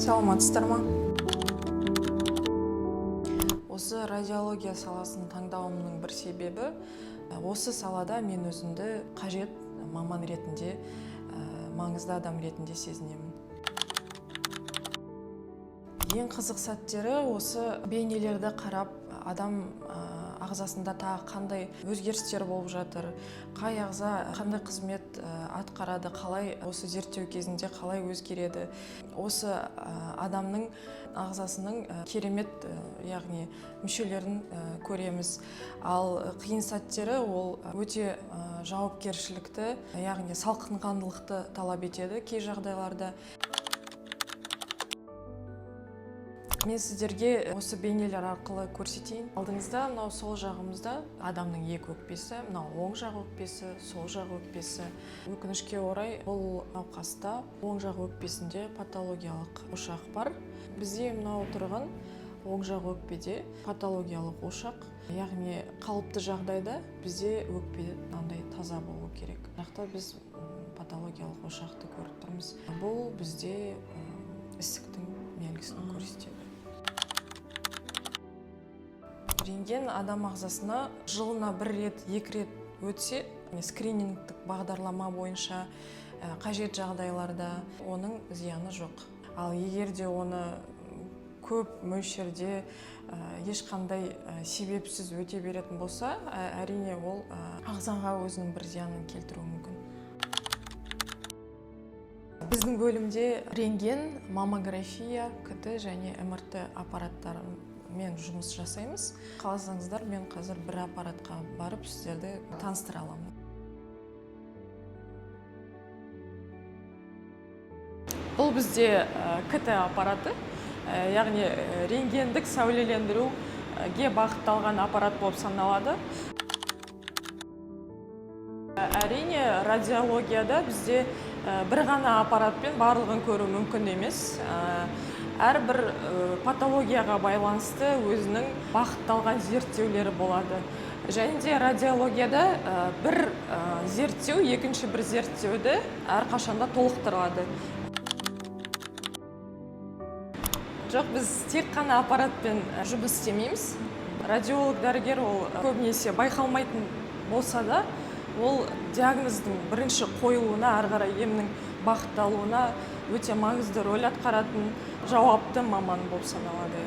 Саламатсыздар ма? Осы радиология саласын таңдауымның бір себебі, осы салада мен өзімді қажет маман ретінде, маңызды адам ретінде сезінемін. Ең қызық сәттері осы бейнелерді қарап, адам ағзасында тағы қандай өзгерістер болып жатыр, қай ағза қандай қызмет атқарады, қалай осы зерттеу кезінде қалай өзгереді. Осы адамның ағзасының керемет, яғни мүшелерін көреміз. Ал қиын сәттері ол өте жауапкершілікті, яғни салқынқандылықты талап етеді кей жағдайларда. Мен сіздерге осы бейнелер арқылы көрсетейін. Алдыңызда, мынау сол жағымызда адамның екі өкпесі, мынау оң жақ өкпесі, сол жақ өкпесі. Өкінішке орай, бұл науқаста оң жақ өкпесінде патологиялық ошақ бар. Бізде мынау тұрған оң жақ өкпеде патологиялық ошақ, яғни қалыпты жағдайда бізде өкпе мынандай таза болу керек. Жақта біз патологиялық ошақты көріп тұрмыз. Бұл бізде ісіктің белгісін көрсетеді. Рентген адам ағзасына жылына бір рет, екі рет өтсе, скринингтік бағдарлама бойынша қажет жағдайларда оның зияны жоқ. Ал егер де оны көп мөлшерде ешқандай себепсіз өте беретін болса, әрине ол ағзаға өзінің бір зиянын келтіруі мүмкін. Біздің бөлімде рентген, маммография, КТ және МРТ аппараттарымен жұмыс жасаймыз. Қаласаңыздар, мен қазір бір аппаратқа барып сіздерді таныстыра аламын. Бұл бізде КТ аппараты, яғни рентгендік сәулелендіруге бағытталған аппарат болып саналады. Әрине, радиологияда бізде бір ғана аппаратпен барлығын көру мүмкін емес. Әрбір патологияға байланысты өзінің бағытталған зерттеулері болады. Және де радиологияда бір зерттеу, екінші бір зерттеуді әрқашанда толықтырады. Жоқ, біз тек қана аппаратпен жұмыс істемейміз. Радиолог дәрігер ол көбінесе байқалмайтын болса да, ол диагноздың бірінші қойылуына, ары қарай емнің бағытталуына өте маңызды рөл атқаратын жауапты маман болып саналады.